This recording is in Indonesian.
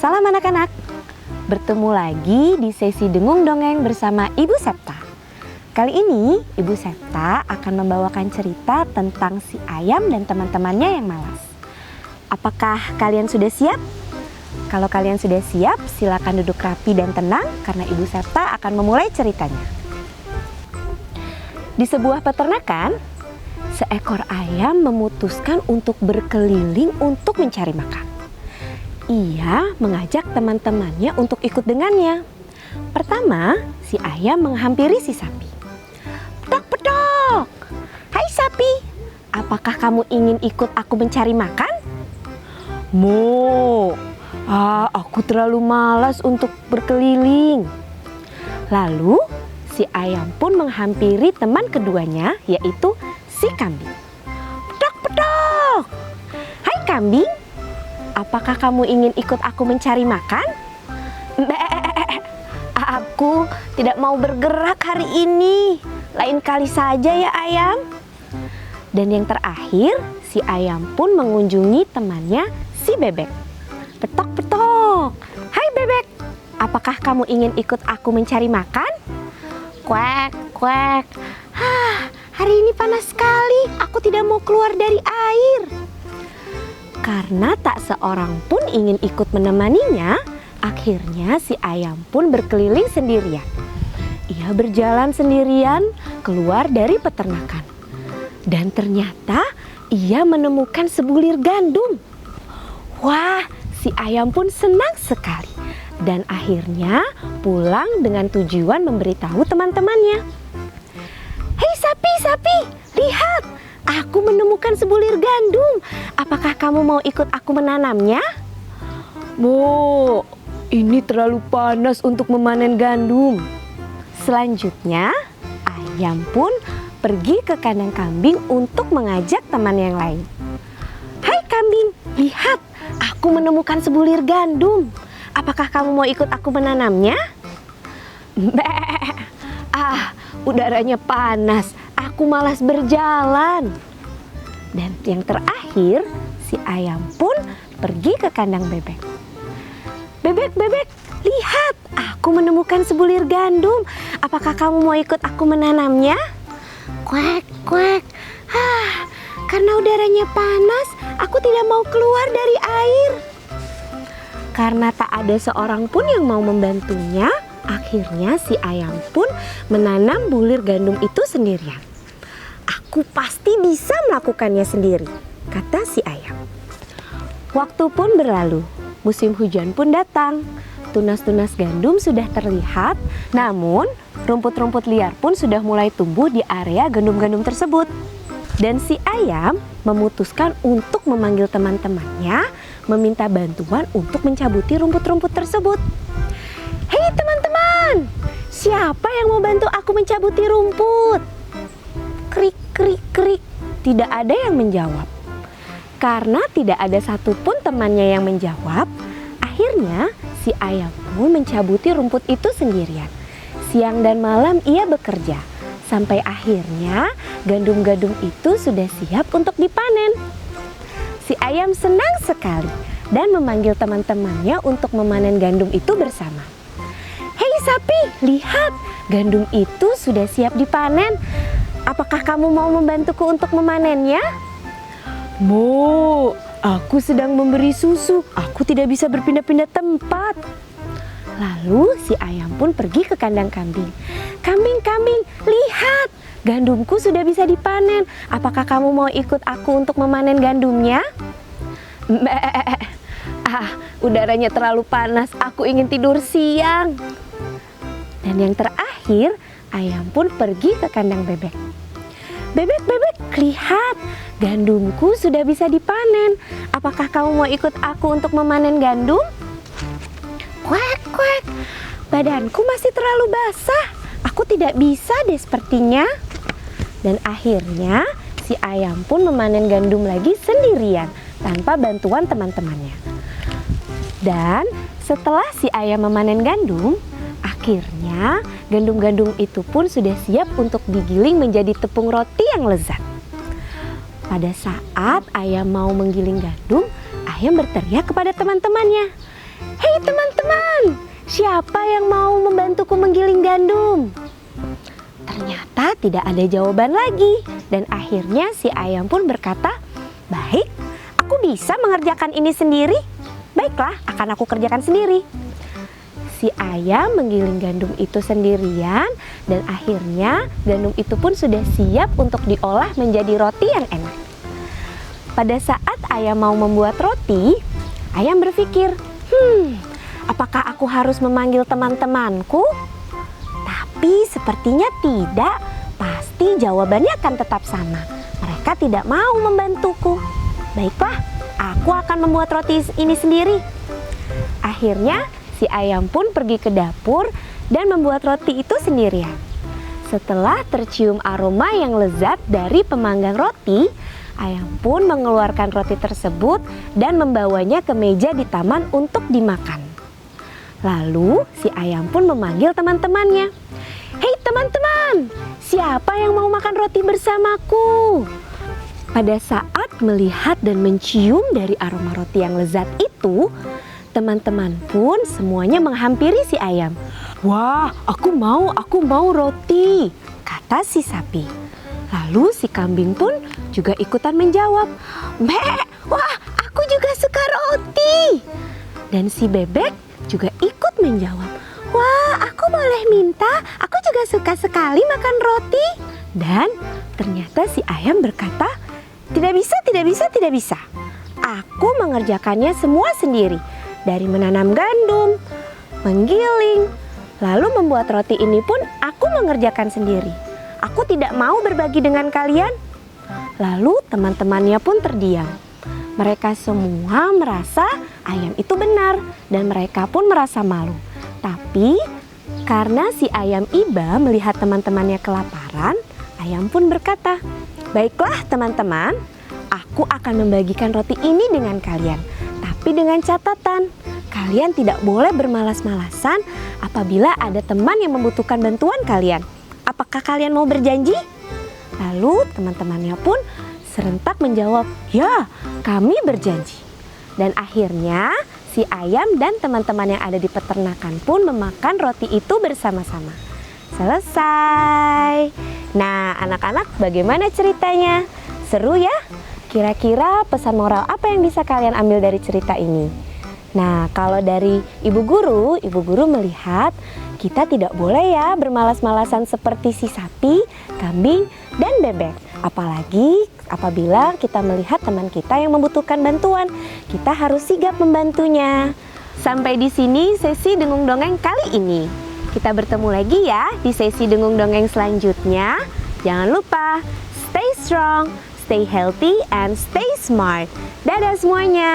Salam anak-anak, bertemu lagi di sesi Dengung Dongeng bersama Ibu Septa. Kali ini Ibu Septa akan membawakan cerita tentang si ayam dan teman-temannya yang malas. Apakah kalian sudah siap? Kalau kalian sudah siap, silakan duduk rapi dan tenang karena Ibu Septa akan memulai ceritanya. Di sebuah peternakan, seekor ayam memutuskan untuk berkeliling untuk mencari makan. Ia mengajak teman-temannya untuk ikut dengannya. Pertama, si ayam menghampiri si sapi. Pedok-pedok, hai sapi, apakah kamu ingin ikut aku mencari makan? Mo, aku terlalu malas untuk berkeliling. Lalu, si ayam pun menghampiri teman keduanya, yaitu si kambing. Pedok-pedok, hai kambing, apakah kamu ingin ikut aku mencari makan? Aku tidak mau bergerak hari ini. Lain kali saja ya ayam. Dan yang terakhir, si ayam pun mengunjungi temannya si bebek. Petok-petok, hai bebek, apakah kamu ingin ikut aku mencari makan? Kuek, kuek. Hari ini panas sekali. Aku tidak mau keluar dari air. Karena tak seorang pun ingin ikut menemaninya, akhirnya si ayam pun berkeliling sendirian. Ia berjalan sendirian keluar dari peternakan. Dan ternyata ia menemukan sebulir gandum. Wah, si ayam pun senang sekali. Dan akhirnya pulang dengan tujuan memberitahu teman-temannya. Hei sapi, sapi, lihat! Aku menemukan sebulir gandum. Apakah kamu mau ikut aku menanamnya? Mo, ini terlalu panas untuk memanen gandum. Selanjutnya, ayam pun pergi ke kandang kambing untuk mengajak teman yang lain. Hai kambing, lihat, aku menemukan sebulir gandum. Apakah kamu mau ikut aku menanamnya? Udaranya panas. Aku malas berjalan. Dan yang terakhir, si ayam pun pergi ke kandang bebek. Bebek, bebek, lihat, aku menemukan sebulir gandum. Apakah kamu mau ikut aku menanamnya? Kuek, kuek. Karena udaranya panas, aku tidak mau keluar dari air. Karena tak ada seorang pun yang mau membantunya, akhirnya si ayam pun menanam bulir gandum itu sendirian. Aku pasti bisa melakukannya sendiri, kata si ayam. Waktu pun berlalu, musim hujan pun datang. Tunas-tunas gandum sudah terlihat, namun rumput-rumput liar pun sudah mulai tumbuh di area gandum-gandum tersebut. Dan si ayam memutuskan untuk memanggil teman-temannya, meminta bantuan untuk mencabuti rumput-rumput tersebut. Hei teman-teman, siapa yang mau bantu aku mencabuti rumput? Krik, krik, krik. Tidak ada yang menjawab. Karena tidak ada satupun temannya yang menjawab, akhirnya si ayam pun mencabuti rumput itu sendirian. Siang dan malam ia bekerja, sampai akhirnya gandum-gandum itu sudah siap untuk dipanen. Si ayam senang sekali dan memanggil teman-temannya untuk memanen gandum itu bersama. Hei sapi, lihat, gandum itu sudah siap dipanen. Apakah kamu mau membantuku untuk memanennya? Mo, aku sedang memberi susu. Aku tidak bisa berpindah-pindah tempat. Lalu si ayam pun pergi ke kandang kambing. Kambing, kambing, lihat, gandumku sudah bisa dipanen. Apakah kamu mau ikut aku untuk memanen gandumnya? Udaranya terlalu panas. Aku ingin tidur siang. Dan yang terakhir, ayam pun pergi ke kandang bebek. Bebek, bebek, lihat, gandumku sudah bisa dipanen. Apakah kamu mau ikut aku untuk memanen gandum? Kuek, kuek, badanku masih terlalu basah. Aku tidak bisa deh sepertinya. Dan akhirnya si ayam pun memanen gandum lagi sendirian tanpa bantuan teman-temannya. Dan setelah si ayam memanen gandum, akhirnya gandum-gandum itu pun sudah siap untuk digiling menjadi tepung roti yang lezat. Pada saat ayam mau menggiling gandum, ayam berteriak kepada teman-temannya. "Hei teman-teman, siapa yang mau membantuku menggiling gandum?" Ternyata tidak ada jawaban lagi. Dan akhirnya si ayam pun berkata, "Baik, aku bisa mengerjakan ini sendiri. Baiklah, akan aku kerjakan sendiri." Si ayam menggiling gandum itu sendirian dan akhirnya gandum itu pun sudah siap untuk diolah menjadi roti yang enak. Pada saat ayam mau membuat roti, ayam berpikir, apakah aku harus memanggil teman-temanku? Tapi sepertinya tidak, pasti jawabannya akan tetap sama. Mereka tidak mau membantuku. Baiklah, aku akan membuat roti ini sendiri. Akhirnya si ayam pun pergi ke dapur dan membuat roti itu sendirian. Setelah tercium aroma yang lezat dari pemanggang roti, ayam pun mengeluarkan roti tersebut dan membawanya ke meja di taman untuk dimakan. Lalu si ayam pun memanggil teman-temannya. "Hei teman-teman, siapa yang mau makan roti bersamaku?" Pada saat melihat dan mencium dari aroma roti yang lezat itu, teman-teman pun semuanya menghampiri si ayam. "Wah, aku mau roti," kata si sapi. Lalu si kambing pun juga ikutan menjawab, "Mek, wah aku juga suka roti." Dan si bebek juga ikut menjawab, "Wah, aku boleh minta, aku juga suka sekali makan roti." Dan ternyata si ayam berkata, "Tidak bisa, tidak bisa, tidak bisa. Aku mengerjakannya semua sendiri. Dari menanam gandum, menggiling, lalu membuat roti ini pun aku mengerjakan sendiri. Aku tidak mau berbagi dengan kalian." Lalu teman-temannya pun terdiam. Mereka semua merasa ayam itu benar dan mereka pun merasa malu. Tapi karena si ayam iba melihat teman-temannya kelaparan, ayam pun berkata, "Baiklah teman-teman, aku akan membagikan roti ini dengan kalian. Tapi dengan catatan, kalian tidak boleh bermalas-malasan apabila ada teman yang membutuhkan bantuan kalian. Apakah kalian mau berjanji?" Lalu teman-temannya pun serentak menjawab, "Ya, kami berjanji." Dan akhirnya si ayam dan teman-teman yang ada di peternakan pun memakan roti itu bersama-sama. Selesai. Nah, anak-anak, bagaimana ceritanya? Seru ya? Kira-kira pesan moral apa yang bisa kalian ambil dari cerita ini? Nah, kalau dari ibu guru melihat kita tidak boleh ya bermalas-malasan seperti si sapi, kambing, dan bebek. Apalagi apabila kita melihat teman kita yang membutuhkan bantuan, kita harus sigap membantunya. Sampai di sini sesi Dengung Dongeng kali ini. Kita bertemu lagi ya di sesi Dengung Dongeng selanjutnya. Jangan lupa, stay strong, stay healthy, and stay smart. Dadah semuanya.